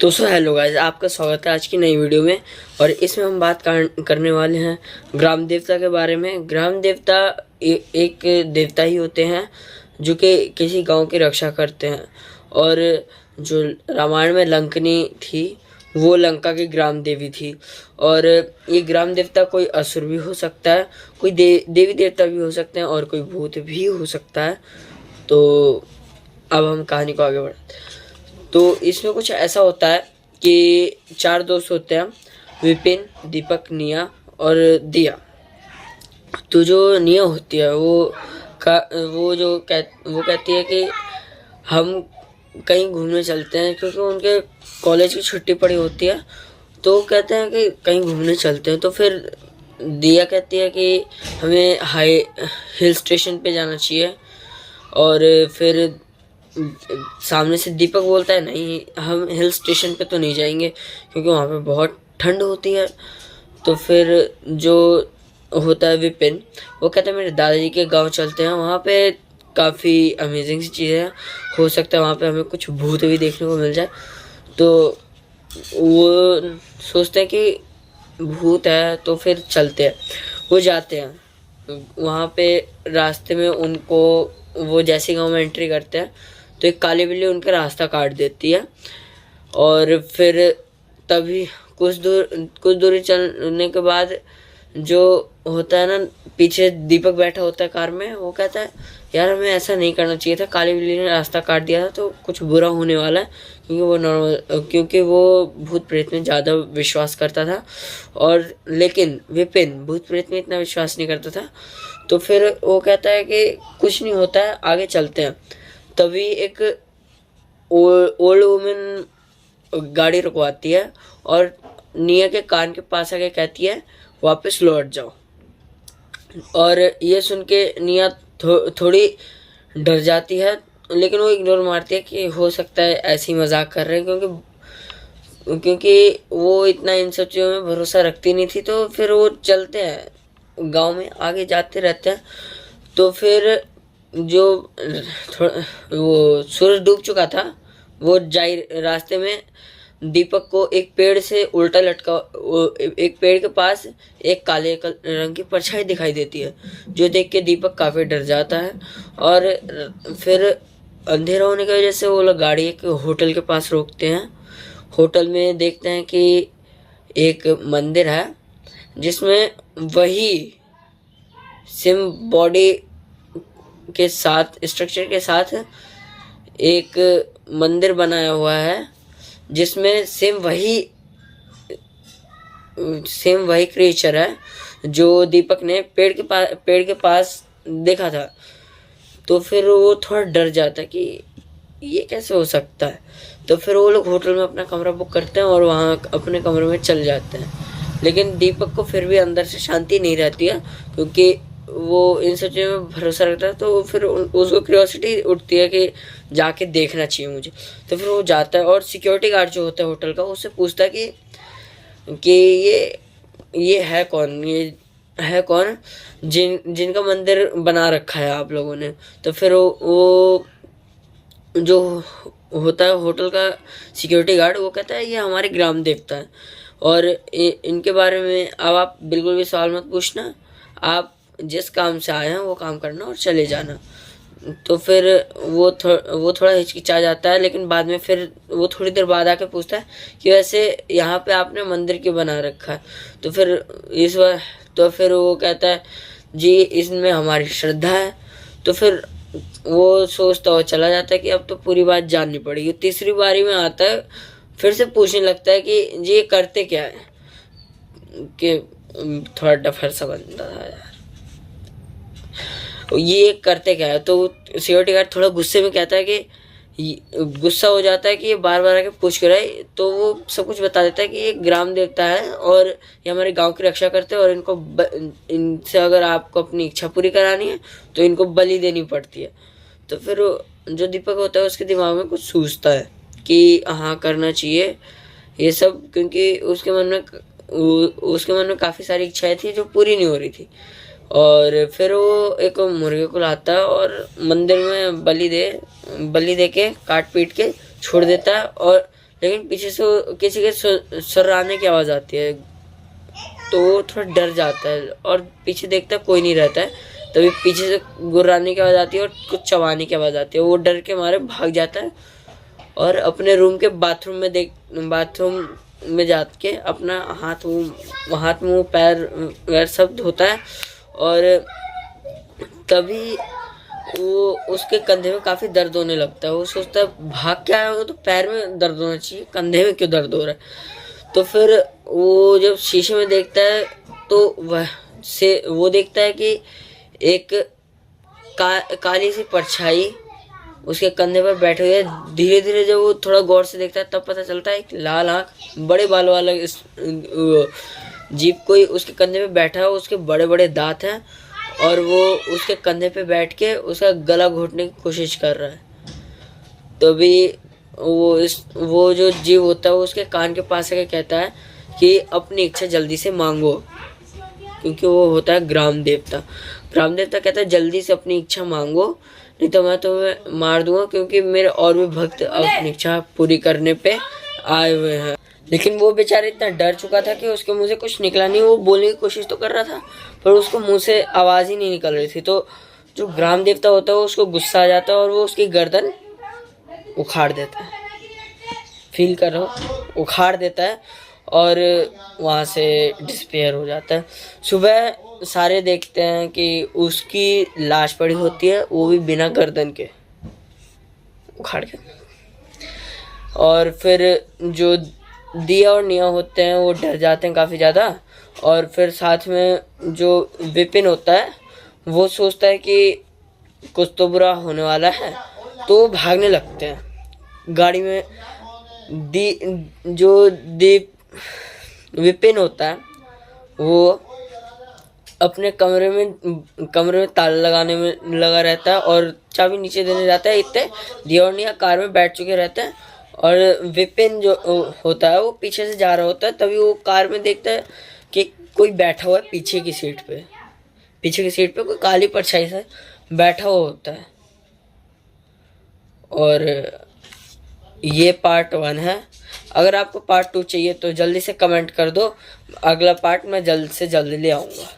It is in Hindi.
तो हेलो गाइस, आपका स्वागत है आज की नई वीडियो में। और इसमें हम बात करने वाले हैं ग्राम देवता के बारे में। ग्राम देवता एक देवता ही होते हैं जो कि किसी गांव की रक्षा करते हैं। और जो रामायण में लंकनी थी वो लंका की ग्राम देवी थी। और ये ग्राम देवता कोई असुर भी हो सकता है, कोई देवी देवता भी हो सकते हैं और कोई भूत भी हो सकता है। तो अब हम कहानी को आगे बढ़ाते हैं। तो इसमें कुछ ऐसा होता है कि 4 दोस्त होते हैं, विपिन, दीपक, निया और दिया। तो जो निया होती है वो कहती है कि हम कहीं घूमने चलते हैं, क्योंकि उनके कॉलेज की छुट्टी पड़ी होती है। तो कहते हैं कि कहीं घूमने चलते हैं। तो फिर दिया कहती है कि हमें हिल स्टेशन पे जाना चाहिए। और फिर सामने से दीपक बोलता है नहीं, हम हिल स्टेशन पे तो नहीं जाएंगे क्योंकि वहाँ पे बहुत ठंड होती है। तो फिर जो होता है विपिन, वो कहता है मेरे दादाजी के गांव चलते हैं, वहाँ पे काफ़ी अमेजिंग सी चीज़ें हैं, हो सकता है वहाँ पे हमें कुछ भूत भी देखने को मिल जाए। तो वो सोचते हैं कि भूत है तो फिर चलते हैं। वो जाते हैं वहाँ पे। रास्ते में उनको वो जैसे गांव में एंट्री करते हैं तो एक काली बिल्ली उनका रास्ता काट देती है। और फिर तभी कुछ दूरी चलने के बाद जो होता है ना, पीछे दीपक बैठा होता है कार में। वो कहता है यार हमें ऐसा नहीं करना चाहिए था, काली बिल्ली ने रास्ता काट दिया था तो कुछ बुरा होने वाला है। क्योंकि वो भूत प्रेत में ज़्यादा विश्वास करता था। और लेकिन विपिन भूत प्रेत में इतना विश्वास नहीं करता था। तो फिर वो कहता है कि कुछ नहीं होता है, आगे चलते हैं। तभी एक ओल्ड वुमेन गाड़ी रुकवाती है और निया के कान के पास आके कहती है वापस लौट जाओ। और ये सुन के निया थोड़ी डर जाती है, लेकिन वो इग्नोर मारती है कि हो सकता है ऐसे ही मजाक कर रहे हैं, क्योंकि वो इतना इन सब चीज़ों में भरोसा रखती नहीं थी। तो फिर वो चलते हैं गांव में, आगे जाते रहते हैं। तो फिर जो वो सूरज डूब चुका था, वो रास्ते में दीपक को एक पेड़ से उल्टा लटका, एक पेड़ के पास एक काले रंग की परछाई दिखाई देती है, जो देख के दीपक काफ़ी डर जाता है। और फिर अंधेरा होने की वजह से वो लोग गाड़ी एक होटल के पास रोकते हैं। होटल में देखते हैं कि एक मंदिर है जिसमें वही सिम बॉडी के साथ, स्ट्रक्चर के साथ एक मंदिर बनाया हुआ है, जिसमें सेम वही क्रिएचर है जो दीपक ने पेड़ के पास देखा था। तो फिर वो थोड़ा डर जाता है कि ये कैसे हो सकता है। तो फिर वो लोग होटल में अपना कमरा बुक करते हैं और वहाँ अपने कमरे में चल जाते हैं। लेकिन दीपक को फिर भी अंदर से शांति नहीं रहती है, क्योंकि वो इन सब चीज़ों में भरोसा रखता है। तो फिर उसको क्यूरियोसिटी उठती है कि जाके देखना चाहिए मुझे। तो फिर वो जाता है और सिक्योरिटी गार्ड जो होता है होटल का, उससे पूछता है कि ये है कौन जिनका मंदिर बना रखा है आप लोगों ने। तो फिर वो जो होता है होटल का सिक्योरिटी गार्ड, वो कहता है ये हमारे ग्राम देवता है और इनके बारे में अब आप बिल्कुल भी सवाल मत पूछना, आप जिस काम से आए हैं वो काम करना और चले जाना। तो फिर वो थोड़ा हिचकिचा जाता है, लेकिन बाद में फिर वो थोड़ी देर बाद आके पूछता है कि वैसे यहाँ पे आपने मंदिर क्यों बना रखा है। तो फिर वो कहता है जी इसमें हमारी श्रद्धा है। तो फिर वो सोचता हुआ चला जाता है कि अब तो पूरी बात जाननी पड़ेगी। तीसरी बारी में आता है, फिर से पूछने लगता है कि जी ये करते क्या है, कि थोड़ा डफर सा बनता था यार, ये करते क्या है। तो सिक्योरिटी गार्ड थोड़ा गुस्से में कहता है कि गुस्सा हो जाता है कि ये बार बार आके पूछ कर आए। तो वो सब कुछ बता देता है कि ये ग्राम देवता है और ये हमारे गांव की रक्षा करते हैं, और इनसे अगर आपको अपनी इच्छा पूरी करानी है तो इनको बलि देनी पड़ती है। तो फिर जो दीपक होता है उसके दिमाग में कुछ सूझता है कि हाँ करना चाहिए ये सब, क्योंकि उसके मन में काफ़ी सारी इच्छाएं थी जो पूरी नहीं हो रही थी। और फिर वो एक मुर्गे को लाता है और मंदिर में बलि दे के काट पीट के छोड़ देता है। और लेकिन पीछे से किसी के सुर्राने की आवाज़ आती है, तो वो थोड़ा डर जाता है और पीछे देखता है कोई नहीं रहता है। तभी पीछे से गुर्राने की आवाज़ आती है और कुछ चबाने की आवाज़ आती है। वो डर के मारे भाग जाता है और अपने रूम के बाथरूम में जाके अपना हाथ मुँह पैर वैर सब धोता है। और तभी वो उसके कंधे में काफ़ी दर्द होने लगता है। वो सोचता है भाग क्या आया, तो पैर में दर्द होना चाहिए, कंधे में क्यों दर्द हो रहा है। तो फिर वो जब शीशे में देखता है तो वो देखता है कि एक काली सी परछाई उसके कंधे पर बैठे हुए है। धीरे धीरे जब वो थोड़ा गौर से देखता है तब पता चलता है एक लाल आँख बड़े बालों वाला इस जीप कोई उसके कंधे पे बैठा है। उसके बड़े बड़े दांत हैं और वो उसके कंधे पे बैठ के उसका गला घोटने की कोशिश कर रहा है। तभी वो जो जीव होता है वो उसके कान के पास आके कहता है कि अपनी इच्छा जल्दी से मांगो, क्योंकि वो होता है ग्राम देवता। ग्राम देवता कहता है जल्दी से अपनी इच्छा मांगो, नहीं तो मैं तुम्हें मार दूंगा, क्योंकि मेरे और भी भक्त अपनी इच्छा पूरी करने पे आए हुए हैं। लेकिन वो बेचारा इतना डर चुका था कि उसके मुंह से कुछ निकला नहीं। वो बोलने की कोशिश तो कर रहा था पर उसको मुंह से आवाज़ ही नहीं निकल रही थी। तो जो ग्राम देवता होता है उसको गुस्सा आ जाता है और वो उसकी गर्दन उखाड़ देता है। फील कर रहा हो, उखाड़ देता है और वहाँ से डिस्पेयर हो जाता है। सुबह सारे देखते हैं कि उसकी लाश पड़ी होती है, वो भी बिना गर्दन के, उखाड़ के। और फिर जो दिया और निया होते हैं वो डर जाते हैं काफ़ी ज़्यादा। और फिर साथ में जो विपिन होता है वो सोचता है कि कुछ तो बुरा होने वाला है, तो वो भागने लगते हैं गाड़ी में। जो विपिन होता है वो अपने कमरे में ताला लगाने में लगा रहता है और चाबी नीचे देने जाता है। इतने दिया और निया कार में बैठ चुके रहते हैं और विपिन जो होता है वो पीछे से जा रहा होता है। तभी वो कार में देखता है कि कोई बैठा हुआ है पीछे की सीट पे कोई काली परछाई से बैठा हुआ होता है। और ये पार्ट 1 है। अगर आपको पार्ट 2 चाहिए तो जल्दी से कमेंट कर दो, अगला पार्ट मैं जल्द से जल्द ले आऊँगा।